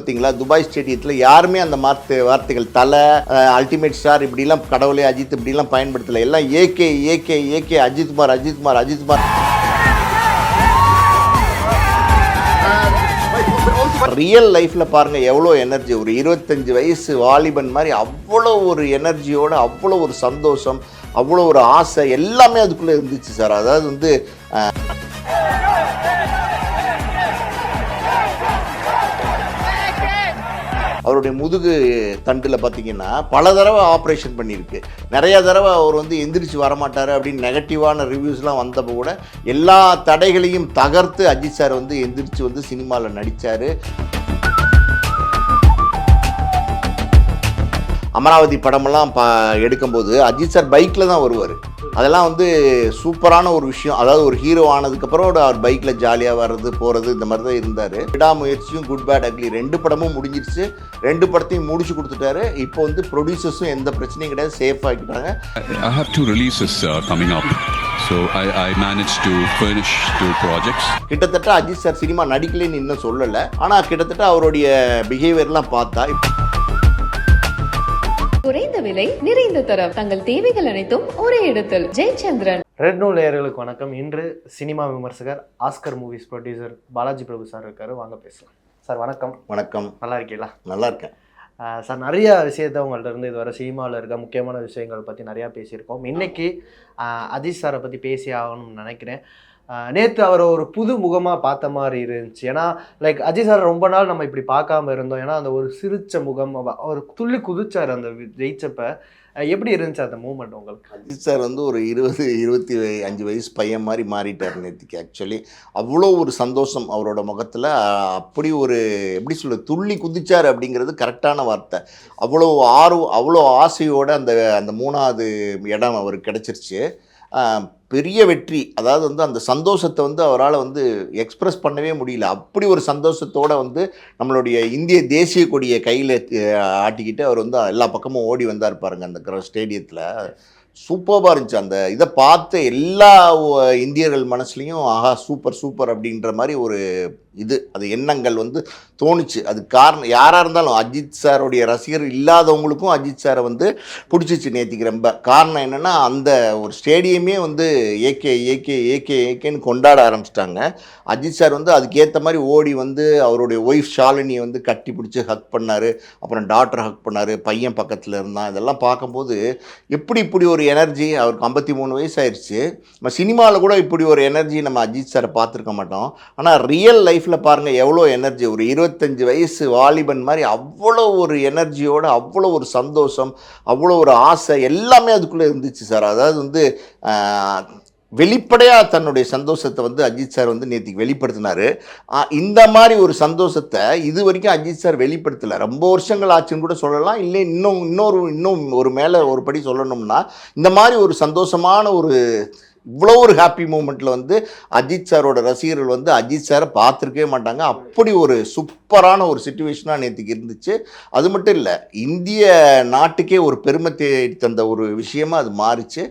பார்த்தீங்களா துபாய் ஸ்டேடியத்தில் யாருமே அந்த வார்த்தைகள் தலை அல்டிமேட் ஸ்டார் இப்படிலாம் கடவுளே அஜித் இப்படிலாம் பயன்படுத்தலை. எல்லாம் AK AK AK Ajithkumar Ajithkumar Ajithkumar. Real லைஃப்பில் பாருங்கள் எவ்வளோ எனர்ஜி. ஒரு 25 வயசு வாலிபன் மாதிரி அவ்வளோ ஒரு எனர்ஜியோட அவ்வளோ ஒரு சந்தோஷம் அவ்வளோ ஒரு ஆசை எல்லாமே அதுக்குள்ளே இருந்துச்சு சார். அதாவது வந்து அவருடைய முதுகு தண்டில் பார்த்தீங்கன்னா பல தடவை ஆப்ரேஷன் பண்ணியிருக்கு. நிறையா தடவை அவர் வந்து எந்திரிச்சு வரமாட்டார் அப்படின்னு நெகட்டிவான ரிவ்யூஸ்லாம் வந்தப்போ கூட எல்லா தடைகளையும் தகர்த்து அஜித் சார் வந்து எந்திரிச்சு வந்து சினிமாவில் நடித்தார். அமராவதி படமெல்லாம் எடுக்கும்போது அஜித் சார் பைக்கில் தான் வருவார். அதெல்லாம் வந்து சூப்பரான ஒரு விஷயம். அதாவது ஒரு ஹீரோ ஆனதுக்கப்புறம் அவர் பைக்கில் ஜாலியாக வர்றது போகிறது இந்த மாதிரி தான் இருந்தார். விடாமுயற்சியும் குட் பேட் அக்லி 2 படமும் முடிஞ்சிருச்சு. 2 படத்தையும் முடிச்சு கொடுத்துட்டாரு. இப்போ வந்து ப்ரொடியூசர்ஸும் எந்த பிரச்சனையும் கிடையாது, சேஃப் ஆகிட்டாங்க. I have 2 releases coming up. So I managed to furnish 2 projects. கிட்டத்தட்ட அஜித் சார் சினிமா நடிக்கலைன்னு இன்னும் சொல்லலை. ஆனால் கிட்டத்தட்ட அவருடைய பிஹேவியர்லாம் பார்த்தா குறைந்த விலை நிறைந்த தரம் தங்கள் தேவைகள் அனைத்தும் ஒரே இடத்தில். ஜெயச்சந்திரன். ரெட் நூல் நேயர்களுக்கு வணக்கம். இன்று சினிமா விமர்சகர் ஆஸ்கர் மூவிஸ் ப்ரொடியூசர் பாலாஜி பிரபு சார் இருக்காரு. வாங்க பேசலாம். சார் வணக்கம். வணக்கம். நல்லா இருக்கீங்களா? நல்லா இருக்கேன் சார். நிறைய விஷயத்தை உங்கள்ட்ட இருந்து இதுவரை சினிமாவில் இருக்க முக்கியமான விஷயங்கள் பற்றி நிறையா பேசியிருக்கோம். இன்னைக்கு அஜித் சாரை பற்றி பேசி ஆகணும்னு நினைக்கிறேன். நேற்று அவர் ஒரு புது முகமாக பார்த்த மாதிரி இருந்துச்சு. ஏன்னா லைக் அஜித் சார் ரொம்ப நாள் நம்ம இப்படி பார்க்காம இருந்தோம். ஏன்னா அந்த ஒரு சிரிச்ச முகம், அவர் துள்ளி குதிச்சார் அந்த ஜெயிச்சப்ப. எப்படி இருந்துச்சு அந்த மூமெண்ட் உங்களுக்கு? அஜித் சார் வந்து ஒரு 20-25 வயசு பையன் மாதிரி மாறிட்டார் நேற்றுக்கு. ஆக்சுவலி அவ்வளோ ஒரு சந்தோஷம் அவரோட முகத்தில். அப்படி ஒரு எப்படி சொல்ல துள்ளி குதிச்சார் அப்படிங்கிறது கரெக்டான வார்த்தை. அவ்வளோ ஆசையோடு அந்த 3வது இடம் அவருக்கு கிடச்சிருச்சு. பெரிய வெற்றி. அதாவது வந்து அந்த சந்தோஷத்தை வந்து அவரால் வந்து எக்ஸ்ப்ரெஸ் பண்ணவே முடியல. அப்படி ஒரு சந்தோஷத்தோடு வந்து நம்மளுடைய இந்திய தேசிய கொடியை கையில் ஆட்டிக்கிட்டு அவர் வந்து எல்லா பக்கமும் ஓடி வந்தார் பாருங்க அந்த ஸ்டேடியத்தில். சூப்பராக இருந்துச்சு. அந்த இதை பார்த்து எல்லா இந்தியர்கள் மனசுலையும் ஆஹா சூப்பர் சூப்பர் அப்படின்ற மாதிரி ஒரு அது எண்ணங்கள் வந்து தோணுச்சு. அது காரணம் யாராக இருந்தாலும் அஜித் சாருடைய ரசிகர் இல்லாதவங்களுக்கும் அஜித் சாரை வந்து பிடிச்சிச்சு நேற்றுக்கு ரொம்ப. காரணம் என்னென்னா அந்த ஒரு ஸ்டேடியமே வந்து ஏகே ஏகே ஏகே ஏகேன்னு கொண்டாட ஆரம்பிச்சிட்டாங்க. அஜித் சார் வந்து அதுக்கேற்ற மாதிரி ஓடி வந்து அவருடைய ஒய்ஃப் ஷாலினியை வந்து கட்டி பிடிச்சி ஹக் பண்ணார். அப்புறம் டாக்டர் ஹக் பண்ணார். பையன் பக்கத்தில் இருந்தான். இதெல்லாம் பார்க்கும்போது இப்படி ஒரு எனர்ஜி. அவருக்கு 53 வயசு ஆயிடுச்சு. நம்ம சினிமாவில் கூட இப்படி ஒரு எனர்ஜி நம்ம அஜித் சாரை பார்த்துருக்க மாட்டோம். ஆனால் ரியல் லைஃப்பில் பாருங்கள் எவ்வளோ எனர்ஜி. ஒரு 25 வயசு வாலிபன் மாதிரி அவ்வளோ ஒரு எனர்ஜியோட அவ்வளோ ஒரு சந்தோஷம் அவ்வளோ ஒரு ஆசை எல்லாமே அதுக்குள்ளே இருந்துச்சு சார். அதாவது வந்து வெளிப்படையாக தன்னுடைய சந்தோஷத்தை வந்து அஜித் சார் வந்து நேற்றுக்கு வெளிப்படுத்தினார். இந்த மாதிரி ஒரு சந்தோஷத்தை இது வரைக்கும் அஜித் சார் வெளிப்படுத்தலை. ரொம்ப வருஷங்கள் ஆச்சுன்னு கூட சொல்லலாம். இல்லை இன்னும் ஒரு மேலே ஒரு படி சொல்லணும்னா இந்த மாதிரி ஒரு சந்தோஷமான இவ்வளோ ஒரு ஹாப்பி மூமெண்ட்டில் வந்து அஜித் சாரோட ரசிகர்கள் வந்து அஜித் சாரை பார்த்துருக்கவே மாட்டாங்க. அப்படி ஒரு சூப்பரான ஒரு சிச்சுவேஷனாக நேற்றுக்கு இருந்துச்சு. அது மட்டும் இல்லை, இந்திய நாட்டுக்கே ஒரு பெருமை தேடி தந்த ஒரு விஷயமாக அது மாறிச்சு.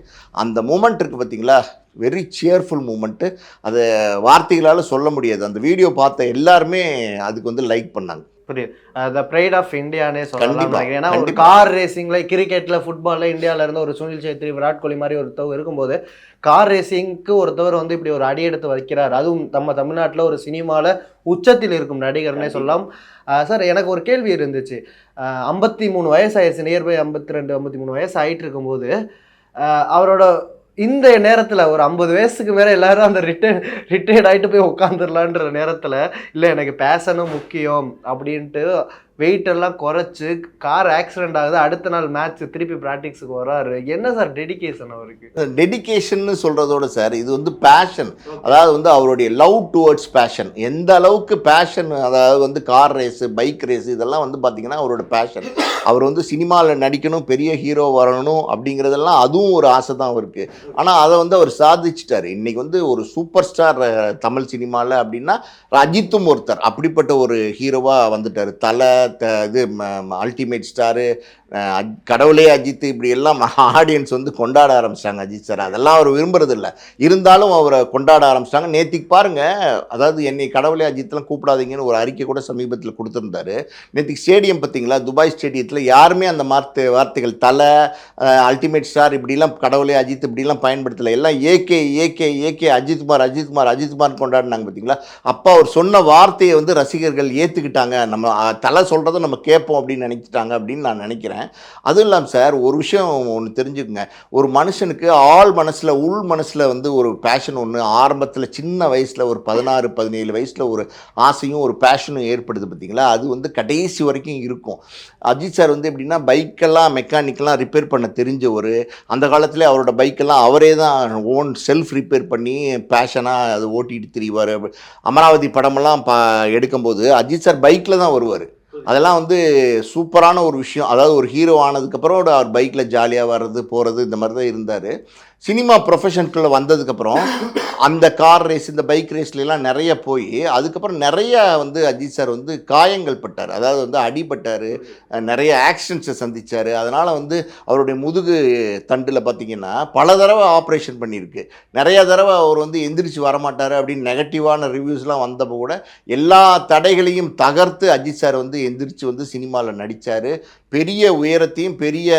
அந்த மூமெண்ட் இருக்குது பார்த்தீங்களா, வெரி சியர்ஃபுல் மூமெண்ட்டு. அதை வார்த்தைகளால் சொல்ல முடியாது. அந்த வீடியோ பார்த்த எல்லாருமே அதுக்கு வந்து லைக் பண்ணாங்க. புரியுது. த ப்ரைட் ஆஃப் இந்தியானே சொல்லலாம். ஏன்னா ஒரு கார் ரேசிங்ல, கிரிக்கெட்ல, ஃபுட்பால்ல இந்தியாவில இருந்து ஒரு சுனில் சேத்ரி, விராட் கோலி மாதிரி ஒருத்தவர் இருக்கும்போது கார் ரேசிங்க்கு ஒருத்தவர் வந்து இப்படி ஒரு அடி எடுத்து வைக்கிறார். அதுவும் நம்ம தமிழ்நாட்டில் ஒரு சினிமாவில் உச்சத்தில் இருக்கும் நடிகர்னே சொல்லலாம். சார் எனக்கு ஒரு கேள்வி இருந்துச்சு. 53 வயசு ஆயிடுச்சு, நியர்பை 52-53 வயசு ஆகிட்டு இருக்கும்போது அவரோட இந்த நேரத்தில் ஒரு 50 வயசுக்கு மேலே எல்லாரும் அந்த ரிட்டையர்ட் ஆகிட்டு போய் உட்காந்துடலான்ற நேரத்தில் இல்லை எனக்கு பேஷனும் முக்கியம் அப்படின்ட்டு வெயிட் எல்லாம் குறைச்சி கார் ஆக்சிடென்ட் ஆகுது. அடுத்த நாள் மேட்ச் திருப்பி ப்ராக்டிக்ஸுக்கு வராரு. என்ன சார் டெடிகேஷன் அவருக்கு? டெடிகேஷன்னு சொல்கிறதோட சார் இது வந்து பேஷன். அதாவது வந்து அவருடைய லவ் டுவர்ட்ஸ் பேஷன். எந்த அளவுக்கு பேஷன், அதாவது வந்து கார் ரேஸு, பைக் ரேஸு இதெல்லாம் வந்து பார்த்திங்கன்னா அவரோட பேஷன். அவர் வந்து சினிமாவில் நடிக்கணும், பெரிய ஹீரோ வரணும் அப்படிங்கிறதெல்லாம் அதுவும் ஒரு ஆசை தான் அவருக்கு. ஆனால் அதை வந்து அவர் சாதிச்சிட்டார். இன்றைக்கி வந்து ஒரு சூப்பர் ஸ்டார் தமிழ் சினிமாவில் அப்படின்னா அஜித்தும் ஒருத்தர். அப்படிப்பட்ட ஒரு ஹீரோவாக வந்துட்டார். தலை இது அல்டிமேட் ஸ்டாரு, கடவுளே அஜித், இப்படி எல்லாம் ஆடியன்ஸ் வந்து கொண்டாட ஆரம்பிச்சிட்டாங்க அஜித் சார். அதெல்லாம் அவர் விரும்புறதில்ல, இருந்தாலும் அவரை கொண்டாட ஆரம்பிச்சிட்டாங்க. நேற்றுக்கு பாருங்கள், அதாவது என்னை கடவுளே அஜித்லாம் கூப்பிடாதீங்கன்னு ஒரு அறிக்கை கூட சமீபத்தில் கொடுத்துருந்தாரு. நேற்றுக்கு ஸ்டேடியம் பார்த்தீங்களா, துபாய் ஸ்டேடியத்தில் யாருமே அந்த வார்த்தைகள் தலை, அல்டிமேட் ஸ்டார் இப்படிலாம் கடவுளே அஜித் இப்படிலாம் பயன்படுத்தலை. எல்லாம் AK AK AK Ajithkumar Ajithkumar Ajithkumar கொண்டாடினாங்க பார்த்தீங்களா. அப்போ அவர் சொன்ன வார்த்தையை வந்து ரசிகர்கள் ஏற்றுக்கிட்டாங்க. நம்ம தலை சொல்கிறத நம்ம கேட்போம் அப்படின்னு நினைச்சிட்டாங்க அப்படின்னு நான் நினைக்கிறேன். அதுவும் இல்லாமல் சார், ஒரு விஷயம் ஒன்று தெரிஞ்சுக்குங்க. ஒரு மனுஷனுக்கு ஆள் மனசில், உள் மனசில் வந்து ஒரு பேஷன் ஒன்று ஆரம்பத்தில் சின்ன வயசில் ஒரு 16-17 வயசில் ஒரு ஆசையும் ஒரு பேஷனும் ஏற்படுது பார்த்தீங்களா, அது வந்து கடைசி வரைக்கும் இருக்கும். அஜித் சார் வந்து எப்படின்னா, பைக்கெல்லாம் மெக்கானிக்கெல்லாம் ரிப்பேர் பண்ண தெரிஞ்சவர். அந்த காலத்தில் அவரோட பைக்கெல்லாம் அவரே தான் ஓன் செல்ஃப் ரிப்பேர் பண்ணி பேஷனாக அதை ஓட்டிகிட்டு திரிவார். அமராவதி படமெல்லாம் எடுக்கும்போது அஜித் சார் பைக்கில் தான் வருவார். அதெல்லாம் வந்து சூப்பரான ஒரு விஷயம். அதாவது ஒரு ஹீரோ ஆனதுக்கப்புறம் அவர் பைக்கில் ஜாலியாக வர்றது போகிறது இந்த மாதிரி தான் இருந்தார். சினிமா ப்ரொஃபஷனுக்குள்ளே வந்ததுக்கப்புறம் அந்த கார் ரேஸ், இந்த பைக் ரேஸ்லாம் நிறைய போய் அதுக்கப்புறம் நிறைய வந்து அஜித் சார் வந்து காயங்கள் பட்டார். அதாவது வந்து அடிபட்டார், நிறைய ஆக்சிடென்ட்ஸை சந்தித்தார். அதனால் வந்து அவருடைய முதுகு தண்டில் பார்த்திங்கன்னா பல தடவை ஆப்ரேஷன் பண்ணியிருக்கு. நிறையா தடவை அவர் வந்து எந்திரிச்சு வரமாட்டார் அப்படின்னு நெகட்டிவான ரிவ்யூஸ்லாம் வந்தப்போ கூட எல்லா தடைகளையும் தகர்த்து அஜித் சார் வந்து எந்திரிச்சு வந்து சினிமாவில் நடித்தார். பெரிய உயரத்தையும் பெரிய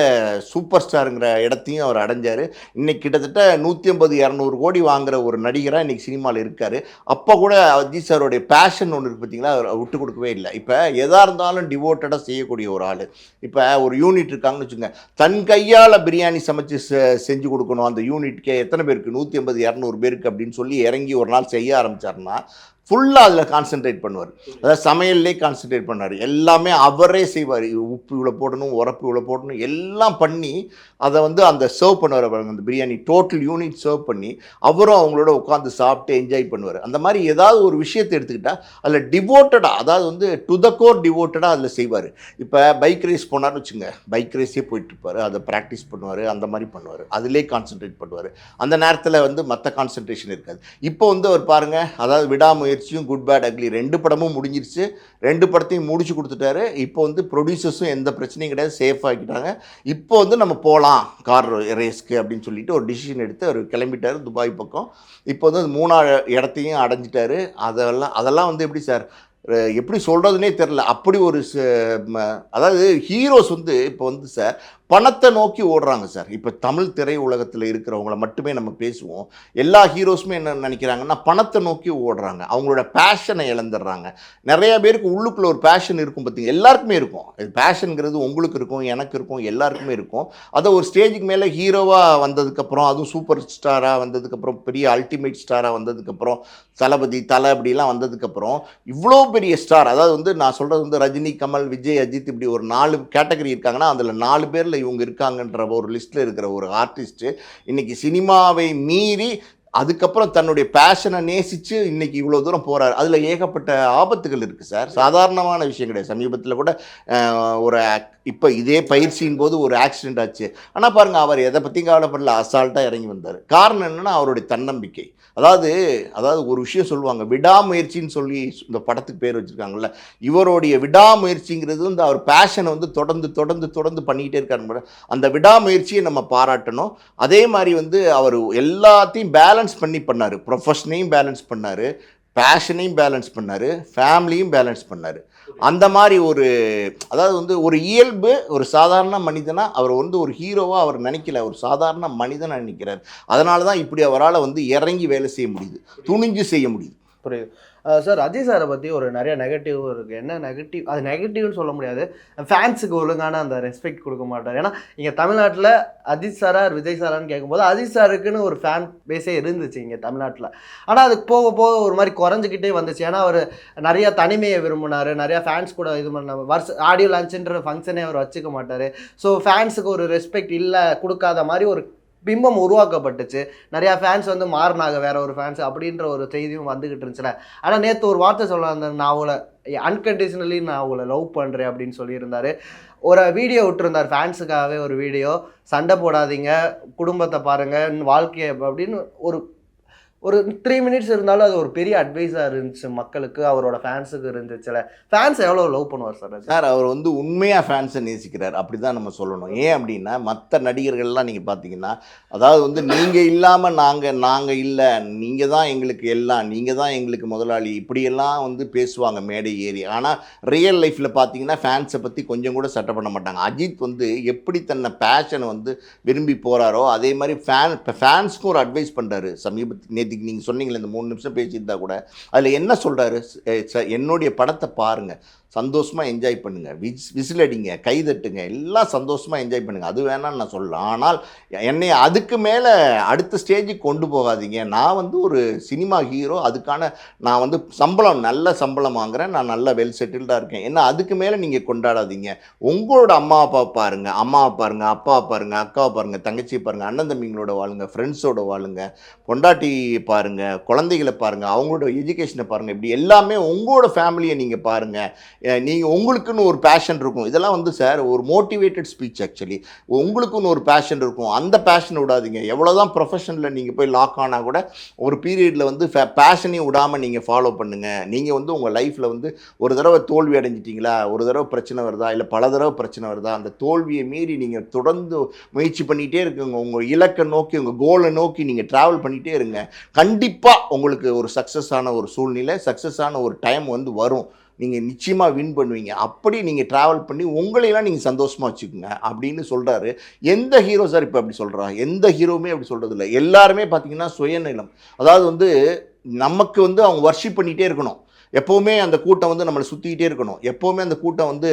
சூப்பர் ஸ்டாருங்கிற இடத்தையும் அவர் அடைஞ்சார். இன்றைக்கி கிட்டத்தட்ட 150-200 கோடி வாங்குகிற ஒரு நடிகராக இன்றைக்கி சினிமாவில் இருக்கார். அப்போ கூட அஜித் சாரோடைய பேஷன் ஒன்று இருக்குது பார்த்தீங்களா, அவர் விட்டு கொடுக்கவே இல்லை. இப்போ எதாக இருந்தாலும் டிவோட்டடாக செய்யக்கூடிய ஒரு ஆள். இப்போ ஒரு யூனிட் இருக்காங்கன்னு வச்சுங்க, தன் கையால் பிரியாணி சமைச்சு செஞ்சு கொடுக்கணும் அந்த யூனிட்கே எத்தனை பேருக்கு, 150-200 பேருக்கு அப்படின்னு சொல்லி இறங்கி ஒரு நாள் செய்ய ஆரம்பித்தார்னா ஃபுல்லாக அதில் கான்சென்ட்ரேட் பண்ணுவார். அதாவது சமையல்லே கான்சென்ட்ரேட் பண்ணார். எல்லாமே அவரே செய்வார். உப்பு இவ்வளோ போடணும், உரப்பு இவ்வளோ போடணும், எல்லாம் பண்ணி அதை வந்து அந்த சர்வ் பண்ணுவார். அந்த பிரியாணி டோட்டல் யூனிட் சர்வ் பண்ணி அவரும் அவங்களோட உட்காந்து சாப்பிட்டு என்ஜாய் பண்ணுவார். அந்த மாதிரி ஏதாவது ஒரு விஷயத்தை எடுத்துக்கிட்டால் அதில் டிவோட்டடாக, அதாவது வந்து டு த கோர் டிவோட்டடாக அதில் செய்வார். இப்போ பைக் ரேஸ் போனார்னு வச்சுங்க, பைக் ரேஸே போயிட்டுருப்பார், அதை ப்ராக்டிஸ் பண்ணுவார், அந்த மாதிரி பண்ணுவார், அதிலே கான்சென்ட்ரேட் பண்ணுவார். அந்த நேரத்தில் வந்து மற்ற கான்சென்ட்ரேஷன் இருக்காது. இப்போ வந்து அவர் பாருங்கள், அதாவது விடாமுயற்சியும் குட் பேட் அக்லி 2 படமும் முடிஞ்சிருச்சு. 2 படத்தையும் முடிச்சு கொடுத்துட்டாரு. இப்போ வந்து ப்ரொடியூசர்ஸும் எந்த பிரச்சனையும் கிடையாது, சேஃப் ஆகிட்டாங்க. இப்போ வந்து நம்ம போகலாம் கார் ரேஸ்க்கு அப்படின்னு சொல்லிட்டு ஒரு டிசிஷன் எடுத்து அவர் கிளம்பிட்டார் துபாய் பக்கம். இப்போ வந்து 3ஆவது இடத்தையும் அடைஞ்சிட்டாரு. அதெல்லாம் வந்து எப்படி சார், எப்படி சொல்கிறதுனே தெரில. அப்படி ஒரு அதாவது ஹீரோஸ் வந்து இப்போ வந்து சார் பணத்தை நோக்கி ஓடுறாங்க சார். இப்போ தமிழ் திரை உலகத்தில் இருக்கிறவங்கள மட்டுமே நம்ம பேசுவோம். எல்லா ஹீரோஸுமே என்ன நினைக்கிறாங்கன்னா பணத்தை நோக்கி ஓடுறாங்க, அவங்களோட பேஷனை இழந்துடுறாங்க. நிறைய பேருக்கு உள்ளுக்குள்ள ஒரு பேஷன் இருக்கும் பார்த்தீங்க, எல்லாருக்குமே இருக்கும். பேஷனுங்கிறது உங்களுக்கு இருக்கும், எனக்கு இருக்கும், எல்லாருக்குமே இருக்கும். அதை ஒரு ஸ்டேஜுக்கு மேலே ஹீரோவாக வந்ததுக்கப்புறம், அதுவும் சூப்பர் ஸ்டாராக வந்ததுக்கப்புறம், பெரிய அல்டிமேட் ஸ்டாராக வந்ததுக்கப்புறம், தளபதி தலை அப்படிலாம் வந்ததுக்கப்புறம் இவ்வளோ பெரிய ஸ்டார், அதாவது வந்து நான் சொல்கிறது வந்து ரஜினி, கமல், விஜய், அஜித், இப்படி ஒரு 4 கேட்டகரி இருக்காங்கன்னா அதில் 4 பேரில் இவங்க இருக்காங்கன்ற ஒரு லிஸ்ட்டில் இருக்கிற ஒரு ஆர்டிஸ்ட்டு இன்றைக்கி சினிமாவை மீறி அதுக்கப்புறம் தன்னுடைய பேஷனை நேசித்து இன்றைக்கி இவ்வளோ தூரம் போகிறார். அதில் ஏகப்பட்ட ஆபத்துகள் இருக்குது சார், சாதாரணமான விஷயம் கிடையாது. சமீபத்தில் கூட ஒரு இப்போ இதே பயிற்சியின் போது ஒரு ஆக்சிடெண்ட் ஆச்சு. ஆனால் பாருங்கள், அவர் எதை பற்றியும் கவலைப்படல, அசால்ட்டாக இறங்கி வந்தார். காரணம் என்னென்னா அவருடைய தன்னம்பிக்கை. அதாவது ஒரு விஷயம் சொல்லுவாங்க, விடாமுயற்சின்னு சொல்லி இந்த படத்துக்கு பேர் வச்சுருக்காங்கல்ல, இவருடைய விடாமுயற்சிங்கிறது வந்து அவர் பேஷனை வந்து தொடர்ந்து பண்ணிக்கிட்டே இருக்காரு. அந்த விடாமுயற்சியை நம்ம பாராட்டணும். அதே மாதிரி வந்து அவர் எல்லாத்தையும் பேலன்ஸ் பண்ணார். ப்ரொஃபஷனையும் பேலன்ஸ் பண்ணார், பேஷனையும் பேலன்ஸ் பண்ணார், ஃபேமிலியும் பேலன்ஸ் பண்ணார். அந்த மாதிரி அதாவது வந்து ஒரு இயல்பு, ஒரு சாதாரண மனிதனாக அவர் வந்து ஒரு ஹீரோவாக அவர் நினைக்கல, ஒரு சாதாரண மனிதனாக நினைக்கிறார். அதனால தான் இப்படி அவரால் வந்து இறங்கி வேலை செய்ய முடியுது, துணிஞ்சு செய்ய முடியுது. புரியுது சார். அஜித் சாரை பற்றி ஒரு நிறைய நெகட்டிவ் இருக்குது. என்ன நெகட்டிவ், அது நெகட்டிவ்னு சொல்ல முடியாது, ஃபேன்ஸுக்கு ஒழுங்கான அந்த ரெஸ்பெக்ட் கொடுக்க மாட்டார். ஏன்னா இங்கே தமிழ்நாட்டில் அஜித் சாரா விஜய் சாரான்னு கேட்கும்போது அஜித் சாருக்குன்னு ஒரு ஃபேன் பேஸே இருந்துச்சு இங்கே தமிழ்நாட்டில். ஆனால் அதுக்கு போக போக ஒரு மாதிரி குறைஞ்சிக்கிட்டே வந்துச்சு. ஏன்னா அவர் நிறையா தனிமையை விரும்பினார், நிறையா ஃபேன்ஸ் கூட இது பண்ண ஆடியோ லான்ச்சுன்ற ஃபங்க்ஷனே அவர் வச்சுக்க மாட்டார். ஸோ ஃபேன்ஸுக்கு ஒரு ரெஸ்பெக்ட் இல்லை, கொடுக்காத மாதிரி ஒரு பிம்பம் உருவாக்கப்பட்டுச்சு. நிறையா ஃபேன்ஸ் வந்து மாறினாங்க, வேற ஒரு ஃபேன்ஸ் அப்படின்ற ஒரு செய்தியும் வந்துக்கிட்டு இருந்துச்சுல. ஆனால் நேற்று ஒரு வார்த்தை சொல்ல வந்தேன், நான் அவளை அன்கண்டிஷனலி நான் அவளை லவ் பண்ணுறேன் அப்படின்னு சொல்லியிருந்தார். ஒரு வீடியோ விட்டுருந்தார் ஃபேன்ஸுக்காகவே, ஒரு வீடியோ, சண்டை போடாதீங்க, குடும்பத்தை பாருங்கள், வாழ்க்கையை அப்படின்னு ஒரு ஒரு 3 மினிட்ஸ் இருந்தாலும் அது ஒரு பெரிய அட்வைஸாக இருந்துச்சு மக்களுக்கு, அவரோட ஃபேன்ஸுக்கு இருந்துச்சுல. ஃபேன்ஸ் எவ்வளோ லவ் பண்ணுவார் சார் சார் அவர் வந்து உண்மையாக ஃபேன்ஸை நேசிக்கிறார், அப்படி தான் நம்ம சொல்லணும். ஏன் அப்படின்னா மற்ற நடிகர்கள்லாம் நீங்கள் பார்த்தீங்கன்னா, அதாவது வந்து நீங்கள் இல்லாமல் நாங்கள் இல்லை, நீங்கள் தான் எங்களுக்கு எல்லாம், நீங்கள் தான் எங்களுக்கு முதலாளி, இப்படியெல்லாம் வந்து பேசுவாங்க மேடை ஏறி. ஆனால் ரியல் லைஃப்பில் பார்த்தீங்கன்னா ஃபேன்ஸை பற்றி கொஞ்சம் கூட சட்டை பண்ண மாட்டாங்க. அஜித் வந்து எப்படி தன்னை பேஷனை வந்து விரும்பி போகிறாரோ அதே மாதிரி ஃபேன்ஸ்க்கும் ஒரு அட்வைஸ் பண்ணுறாரு. நேற்றுக்கு நீங்கள் சொன்னீங்களே இந்த 3 நிமிஷம் பேசியிருந்தா கூட அதில் என்ன சொல்கிறாரு, என்னுடைய படத்தை பாருங்கள், சந்தோஷமாக என்ஜாய் பண்ணுங்கள், விசில் அடிங்க, கைதட்டுங்க, எல்லாம் சந்தோஷமாக என்ஜாய் பண்ணுங்கள், அது வேணான்னு நான் சொல்லலாம். ஆனால் என்னை அதுக்கு மேலே அடுத்த ஸ்டேஜுக்கு கொண்டு போகாதீங்க. நான் வந்து ஒரு சினிமா ஹீரோ, அதுக்கான நான் வந்து சம்பளம் நல்ல சம்பளம் வாங்குகிறேன், நான் நல்ல வெல் செட்டில்டாக இருக்கேன், என்ன அதுக்கு மேலே நீங்கள் கொண்டாடாதீங்க. உங்களோட அம்மாவை பாருங்கள், அப்பாவை பாருங்கள், அக்காவை பாருங்கள், தங்கச்சியை பாருங்கள், அண்ணன் தம்பிங்களோட வாழுங்க, ஃப்ரெண்ட்ஸோட வாழுங்க, பொண்டாட்டி பாருங்கள், குழந்தைகளை பாருங்கள், அவங்களோட எஜுகேஷனை பாருங்கள், இப்படி எல்லாமே உங்களோட ஃபேமிலியை நீங்கள் பாருங்கள். நீங்கள் உங்களுக்குன்னு ஒரு பேஷன் இருக்கும். இதெல்லாம் வந்து சார் ஒரு மோட்டிவேட்டட் ஸ்பீச். ஆக்சுவலி உங்களுக்குன்னு ஒரு பேஷன் இருக்கும், அந்த பேஷனை விடாதீங்க. எவ்வளோதான் ப்ரொஃபஷனில் நீங்கள் போய் லாக் ஆனால் கூட ஒரு பீரியடில் வந்து பேஷனையும் விடாமல் நீங்கள் ஃபாலோ பண்ணுங்கள். நீங்கள் வந்து உங்கள் லைஃப்பில் வந்து ஒரு தடவை தோல்வி அடைஞ்சிட்டிங்களா, ஒரு தடவை பிரச்சனை வருதா, இல்லை பல தடவை பிரச்சனை வருதா, அந்த தோல்வியை மீறி நீங்கள் தொடர்ந்து முயற்சி பண்ணிகிட்டே இருக்குங்க. உங்கள் இலக்கை நோக்கி, உங்கள் கோலை நோக்கி நீங்கள் ட்ராவல் பண்ணிகிட்டே இருங்க. கண்டிப்பாக உங்களுக்கு ஒரு சக்ஸஸான ஒரு சூழ்நிலை, சக்ஸஸான ஒரு டைம் வந்து வரும். நீங்கள் நிச்சயமாக வின் பண்ணுவீங்க. அப்படி நீங்கள் ட்ராவல் பண்ணி உங்களையெல்லாம் நீங்கள் சந்தோஷமாக வச்சுக்கோங்க அப்படின்னு சொல்கிறாரு. எந்த ஹீரோ சார் இப்போ அப்படி சொல்கிறா? எந்த ஹீரோவுமே அப்படி சொல்கிறது இல்லை. எல்லாருமே பார்த்தீங்கன்னா சுயநலம். அதாவது வந்து நமக்கு வந்து அவங்க வர்ஷிப் பண்ணிகிட்டே இருக்கணும், எப்போவுமே அந்த கூட்டம் வந்து நம்மளை சுற்றிக்கிட்டே இருக்கணும், எப்போவுமே அந்த கூட்டம் வந்து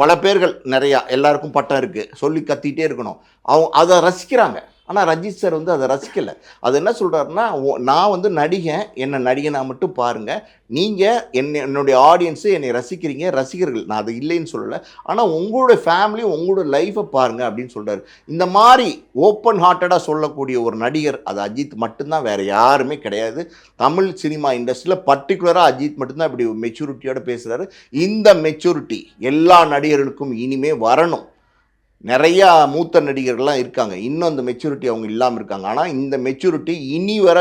பல பேர்கள் நிறையா எல்லாருக்கும் பட்டம் இருக்குது சொல்லி கத்திக்கிட்டே இருக்கணும். அவங்க அதை ரசிக்கிறாங்க. ஆனால் ரஞ்சித் சார் வந்து அதை ரசிக்கலை. அது என்ன சொல்கிறாருன்னா, நான் வந்து நடிகன், என்னை நடிகனாக மட்டும் பாருங்கள், நீங்கள் என்னுடைய ஆடியன்ஸு என்னை ரசிக்கிறீங்க, ரசிகர்கள், நான் அது இல்லைன்னு சொல்லலை, ஆனால் உங்களோட ஃபேமிலி உங்களோட லைஃப்பை பாருங்கள் அப்படின்னு சொல்கிறார். இந்த மாதிரி ஓப்பன் ஹார்ட்டடாக சொல்லக்கூடிய ஒரு நடிகர் அது அஜித் மட்டும்தான், வேறு யாருமே கிடையாது. தமிழ் சினிமா இண்டஸ்ட்ரியில் பர்டிகுலராக அஜித் மட்டும்தான் இப்படி மெச்சூரிட்டியோடு பேசுகிறாரு. இந்த மெச்சூரிட்டி எல்லா நடிகர்களுக்கும் இனிமே வரணும். நிறையா மூத்த நடிகர்கள்லாம் இருக்காங்க, இன்னும் அந்த மெச்சூரிட்டி அவங்க இல்லாமல் இருக்காங்க. ஆனால் இந்த மெச்சூரிட்டி இனி வர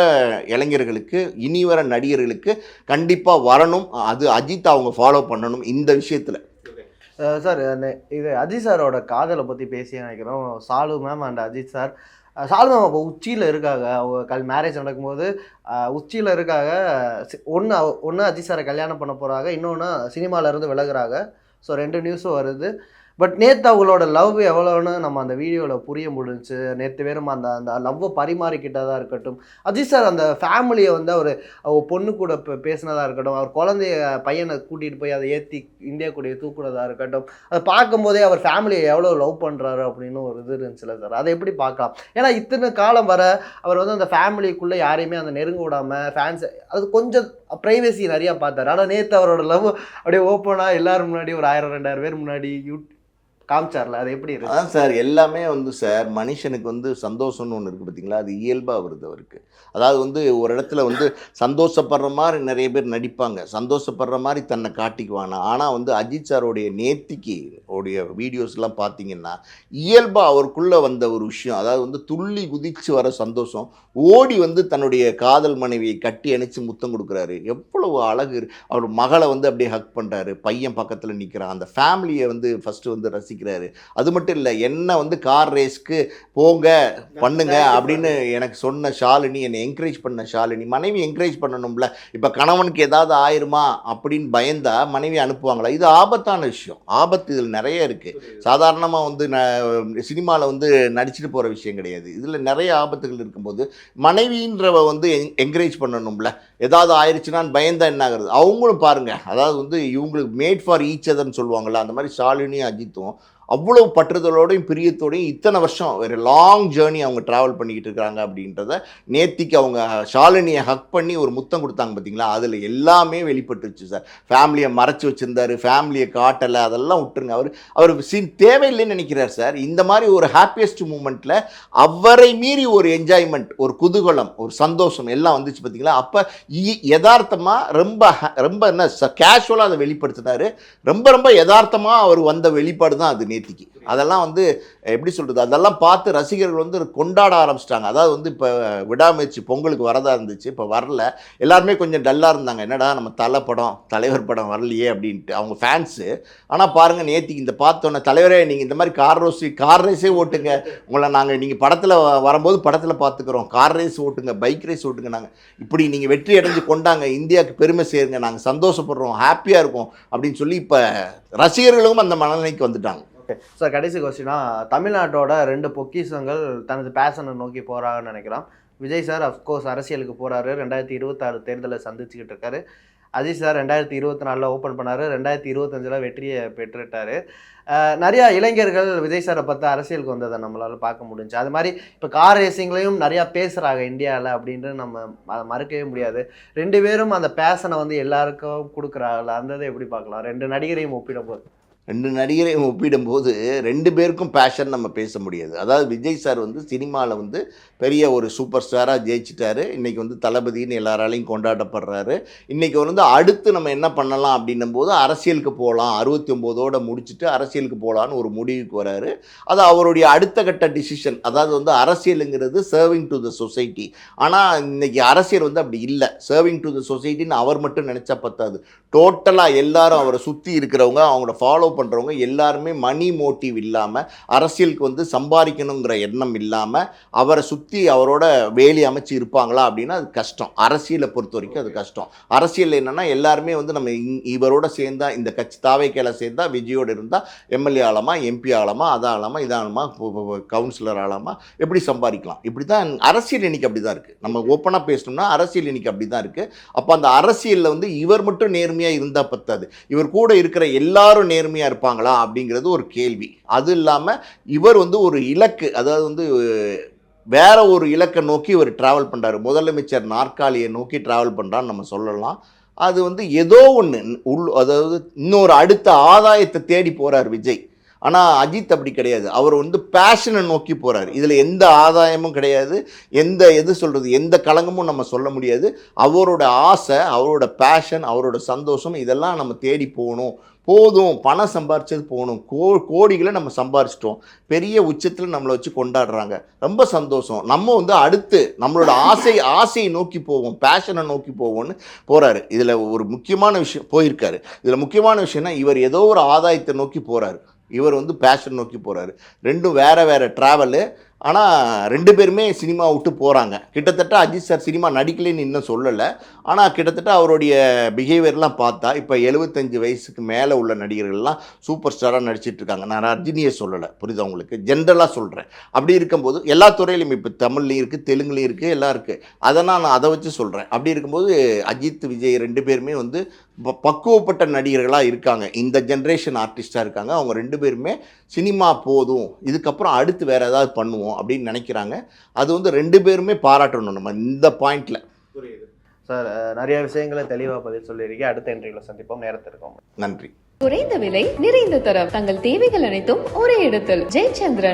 இளைஞர்களுக்கு, இனி வர நடிகர்களுக்கு கண்டிப்பாக வரணும். அது அஜித் அவங்க ஃபாலோ பண்ணணும் இந்த விஷயத்தில். சார் இது அஜித் சாரோட காதலை பற்றி பேசி நினைக்கிறோம். Shalu ma'am and Ajith sir. Shalu ma'am அப்போ உச்சியில் இருக்காங்க, அவங்க மேரேஜ் நடக்கும்போது உச்சியில் இருக்காங்க. ஒன்று அஜித் சாரை கல்யாணம் பண்ண போகிறாங்க, இன்னொன்று சினிமாவிலேருந்து விலகுறாங்க. ஸோ 2 நியூஸும் வருது. பட் நேற்று அவங்களோட லவ் எவ்வளோன்னு நம்ம அந்த வீடியோவில் புரிய முடிஞ்சுச்சு. நேற்று வெறும் அந்த லவ்வை பரிமாறிக்கிட்டதாக இருக்கட்டும், அஜித் சார் அந்த ஃபேமிலியை வந்து அவர் பொண்ணு கூட பேசினதாக இருக்கட்டும், அவர் பையனை கூட்டிகிட்டு போய் அதை ஏற்றி இந்தியா கூட தூக்குனதாக இருக்கட்டும், அதை பார்க்கும்போதே அவர் ஃபேமிலியை எவ்வளோ லவ் பண்ணுறாரு அப்படின்னு ஒரு இது இருந்துச்சுல சார். அதை எப்படி பார்க்கலாம்? ஏன்னா இத்தனை காலம் வர அவர் வந்து அந்த ஃபேமிலிக்குள்ளே யாரையுமே அந்த நெருங்க விடாமல் ஃபேன்ஸ் அது கொஞ்சம் ப்ரைவசி நிறையா பார்த்தார். ஆனால் நேற்று அவரோட லவ் அப்படியே ஓப்பனாக எல்லோரும் முன்னாடி ஒரு 1000-2000 பேர் முன்னாடி காமிச்சார்ல, அது எப்படி இருக்கு? அதான் சார் எல்லாமே வந்து சார் மனுஷனுக்கு வந்து சந்தோஷம்னு ஒன்று இருக்குது பார்த்தீங்களா, அது இயல்பாக வருது அவருக்கு. அதாவது வந்து ஒரு இடத்துல வந்து சந்தோஷப்படுற மாதிரி நிறைய பேர் நடிப்பாங்க, சந்தோஷப்படுற மாதிரி தன்னை காட்டிக்குவாங்க. ஆனால் வந்து அஜித் சாரோடைய நேத்திக்கு உடைய வீடியோஸ்லாம் பார்த்தீங்கன்னா இயல்பாக அவருக்குள்ளே வந்த ஒரு விஷயம், அதாவது வந்து துள்ளி குதித்து வர சந்தோஷம், ஓடி வந்து தன்னுடைய காதல் மனைவியை கட்டி அணைச்சி முத்தம் கொடுக்குறாரு. எவ்வளவு அழகு! அவர் மகளை வந்து அப்படியே ஹக் பண்ணுறாரு, பையன் பக்கத்தில் நிற்கிறான், அந்த ஃபேமிலியை வந்து ஃபஸ்ட்டு வந்து ரசிக்கிறாரு. அது மட்டும் இல்லை, என்ன வந்து கார் ரேஸ்க்கு போங்க பண்ணுங்க அப்படின்னு எனக்கு சொன்ன ஷாலினி, என்னை என்கரேஜ் பண்ண ஷாலினி. மனைவி என்கரேஜ் பண்ணணும்ல. இப்போ கணவனுக்கு ஏதாவது ஆயிருமா அப்படின்னு பயந்தா மனைவி அனுப்புவாங்களா? இது ஆபத்தான விஷயம். ஆபத்து இதில் நிறைய இருக்குது. சாதாரணமாக வந்து சினிமாவில் வந்து நடிச்சுட்டு போகிற விஷயம் கிடையாது. இதில் நிறைய ஆபத்துகள் இருக்கும்போது மனைவின்றவ வந்து என்கரேஜ் பண்ணணும்ல. ஏதாவது ஆயிடுச்சுன்னான்னு பயந்தா என்ன ஆகுறது? அவங்களும் பாருங்கள், அதாவது வந்து இவங்களுக்கு மேட் ஃபார் ஈச் அதர்னு சொல்லுவாங்கள்ல, அந்த மாதிரி ஷாலினியும் அஜித்தும் அவ்வளோ பற்றுதலோடையும் பிரியத்தோடையும் இத்தனை வருஷம் ஒரு லாங் ஜேர்னி அவங்க ட்ராவல் பண்ணிக்கிட்டு இருக்கிறாங்க அப்படின்றத நேத்திக்கு அவங்க ஷாலினியை ஹக் பண்ணி ஒரு முத்தம் கொடுத்தாங்க பார்த்தீங்களா, அதில் எல்லாமே வெளிப்பட்டுருச்சு சார். ஃபேமிலியை மறைச்சி வச்சுருந்தாரு, ஃபேமிலியை காட்டலை, அதெல்லாம் விட்டுருங்க. அவர் தேவையில்லைன்னு நினைக்கிறார் சார். இந்த மாதிரி ஒரு ஹாப்பியஸ்ட் மூமெண்ட்டில் அவரை மீறி ஒரு என்ஜாய்மெண்ட், ஒரு குதூகலம், ஒரு சந்தோஷம் எல்லாம் வந்துச்சு பார்த்தீங்களா. அப்போ யதார்த்தமாக ரொம்ப என்ன கேஷுவலாக அதை வெளிப்படுத்தினார். ரொம்ப யதார்த்தமாக அவர் வந்த வெளிப்பாடு தான் அது. நேத்திக்கு. அதெல்லாம் வந்து எப்படி சொல்கிறது, அதெல்லாம் பார்த்து ரசிகர்கள் வந்து கொண்டாட ஆரம்பிச்சிட்டாங்க. அதாவது வந்து இப்போ விடாமுயற்சி பொங்கலுக்கு வரதா இருந்துச்சு, இப்போ வரல. எல்லாருமே கொஞ்சம் டல்லாக இருந்தாங்க, என்னடா நம்ம தலைவர் படம் வரலையே அப்படின்ட்டு அவங்க ஃபேன்ஸு. ஆனால் பாருங்கள் நேத்திக்கு இந்த பார்த்தோன்னே, தலைவரே நீங்கள் இந்த மாதிரி கார் ரேஸே ஓட்டுங்க, உங்களை நீங்கள் படத்தில் வரும்போது படத்தில் பார்த்துக்குறோம், கார் ரேஸ் ஓட்டுங்க, பைக் ரேஸ் ஓட்டுங்க, நாங்கள் இப்படி நீங்கள் வெற்றி அடைஞ்சு கொண்டாங்க, இந்தியாவுக்கு பெருமை சேருங்க, நாங்கள் சந்தோஷப்படுறோம், ஹாப்பியாக இருக்கும் அப்படின்னு சொல்லி இப்போ ரசிகர்களும் அந்த மனநிலைக்கு வந்துட்டாங்க. சார் கடைசி கொஸ்டினா, தமிழ்நாட்டோட 2 பொக்கிஷங்கள் தனது பேஷனை நோக்கி போகிறாங்கன்னு நினைக்கிறோம். விஜய் சார் அஃப்கோர்ஸ் அரசியலுக்கு போகிறாரு, 2026 தேர்தலை சந்திச்சுக்கிட்டு இருக்காரு. அஜித் சார் 2024 ஓப்பன் பண்ணார், 2025 வெற்றியை பெற்றுட்டார். நிறையா இளைஞர்கள் விஜய் சாரை பார்த்து அரசியலுக்கு வந்ததை நம்மளால் பார்க்க முடிஞ்சு. அது மாதிரி இப்போ கார் ரேசிங்லேயும் நிறையா பேசுகிறாங்க இந்தியாவில் அப்படின்ட்டு நம்ம அதை மறுக்கவே முடியாது. 2 பேரும் அந்த பேஷனை வந்து எல்லாருக்கும் கொடுக்குறாங்களா, அந்த எப்படி பார்க்கலாம் 2 நடிகரையும் ஒப்பிடும்போது? 2 நடிகரையும் ஒப்பிடும்போது 2 பேருக்கும் பேஷன் நம்ம பேச முடியாது. அதாவது விஜய் சார் வந்து சினிமாவில் வந்து பெரிய ஒரு சூப்பர் ஸ்டாராக ஜெயிச்சிட்டாரு. இன்றைக்கி வந்து தளபதின்னு எல்லாராலையும் கொண்டாடப்படுறாரு. இன்றைக்கி வந்து அடுத்து நம்ம என்ன பண்ணலாம் அப்படின்னும் போது அரசியலுக்கு போகலாம், 69ஓட முடிச்சுட்டு அரசியலுக்கு போகலான்னு ஒரு முடிவுக்கு வராரு. அது அவருடைய அடுத்த கட்ட டிசிஷன். அதாவது வந்து அரசியலுங்கிறது சர்விங் டு த சொசைட்டி. ஆனால் இன்றைக்கி அரசியல் வந்து அப்படி இல்லை. சர்விங் டு த சொசைட்டின்னு அவர் மட்டும் நினச்சா பத்தாது. டோட்டலாக எல்லாரும் அவரை சுற்றி இருக்கிறவங்க, அவங்கள ஃபாலோ பண்ணுறவங்க எல்லாருமே மணி மோட்டிவ் இல்லாமல், அரசியலுக்கு வந்து சம்பாதிக்கணுங்கிற எண்ணம் இல்லாமல் அவரை சுற்றி அவரோட வேலி அமைச்சு இருப்பாங்களா அப்படின்னா அது கஷ்டம். அரசியலை பொறுத்த வரைக்கும் அது கஷ்டம். அரசியல் என்னென்னா எல்லாருமே வந்து நம்ம இவரோட சேர்ந்தா, இந்த கட்சி தாவேக்கையில் சேர்ந்தா விஜயோடு இருந்தால் எம்எல்ஏ ஆகலாமா, எம்பி ஆகலாமா, அதாகலாமா, இதாகலாமா, கவுன்சிலர் ஆகலாமா, எப்படி சம்பாதிக்கலாம், இப்படி தான் அரசியல் இன்றைக்கி அப்படி தான் இருக்குது. நம்ம ஓப்பனாக பேசணும்னா அரசியல் இன்றைக்கி அப்படி தான் இருக்குது. அப்போ அந்த அரசியலில் வந்து இவர் மட்டும் நேர்மையாக இருந்தால் பத்தாது, இவர் கூட இருக்கிற எல்லாரும் நேர்மையாக இருப்பாங்களா அப்படிங்கிறது ஒரு கேள்வி. அது இல்லாமல் இவர் வந்து ஒரு இலக்கு, அதாவது வந்து வேற ஒரு இலக்கை நோக்கி இவர் ட்ராவல் பண்ணுறாரு. முதலமைச்சர் நாற்காலியை நோக்கி ட்ராவல் பண்ணுறான்னு நம்ம சொல்லலாம். அது வந்து ஏதோ ஒன்று அதாவது இன்னொரு அடுத்த ஆதாயத்தை தேடி போகிறார் விஜய். ஆனால் அஜித் அப்படி கிடையாது. அவர் வந்து பேஷனை நோக்கி போகிறார். இதில் எந்த ஆதாயமும் கிடையாது, எந்த களங்கமும் நம்ம சொல்ல முடியாது. அவரோட ஆசை, அவரோட பேஷன், அவரோட சந்தோஷம், இதெல்லாம் நம்ம தேடி போகணும். போதும், பணம் சம்பாரிச்சது போகணும், கோடிகளை நம்ம சம்பாரிச்சிட்டோம், பெரிய உச்சத்தில் நம்மளை வச்சு கொண்டாடுறாங்க, ரொம்ப சந்தோஷம், நம்ம வந்து அடுத்து நம்மளோட ஆசையை நோக்கி போவோம், பேஷனை நோக்கி போவோம்னு போகிறாரு. இதில் ஒரு முக்கியமான விஷயம் போயிருக்காரு. இதில் முக்கியமான விஷயம்னா இவர் ஏதோ ஒரு ஆதாயத்தை நோக்கி போகிறாரு, இவர் வந்து பேஷன் நோக்கி போகிறாரு. ரெண்டும் வேறு ட்ராவலு. ஆனால் 2 பேருமே சினிமா விட்டு போகிறாங்க. கிட்டத்தட்ட அஜித் சார் சினிமா நடிக்கலைன்னு இன்னும் சொல்லலை. ஆனால் கிட்டத்தட்ட அவருடைய பிஹேவியர்லாம் பார்த்தா இப்போ 75 வயசுக்கு மேலே உள்ள நடிகர்கள்லாம் சூப்பர் ஸ்டாராக நடிச்சிட்டு இருக்காங்க. நான் ரஜினியை சொல்லலை, புரியுதா உங்களுக்கு, ஜென்ரலாக சொல்கிறேன். அப்படி இருக்கும்போது எல்லா துறையிலையும் இப்போ தமிழ்லையும் இருக்குது, தெலுங்குலையும் இருக்குது, எல்லாம் இருக்குது. நான் அதை வச்சு சொல்கிறேன். அப்படி இருக்கும்போது அஜித் விஜய் 2 பேருமே வந்து பக்குவப்பட்ட நடிகர்களாக இருக்காங்க, இந்த ஜென்ரேஷன் ஆர்டிஸ்டாக இருக்காங்க. அவங்க 2 பேருமே சினிமா போதும், இதுக்கப்புறம் அடுத்து வேறு ஏதாவது பண்ணுவோம் அப்படின்னு நினைக்கிறாங்க. அது வந்து 2 பேருமே பாராட்டணும் நம்ம இந்த பாயிண்டில். புரியுது சார், நிறைய விஷயங்களை தெளிவாக பதில் சொல்லியிருக்கேன். அடுத்த இன்டர்வியூவில் சந்திப்போம். நேரத்திற்கும் நன்றி. குறைந்த விலை, நிறைந்த தரம், தங்கள் தேவைகள் அனைத்தும் ஒரே இடத்தில். ஜெயச்சந்திரன்.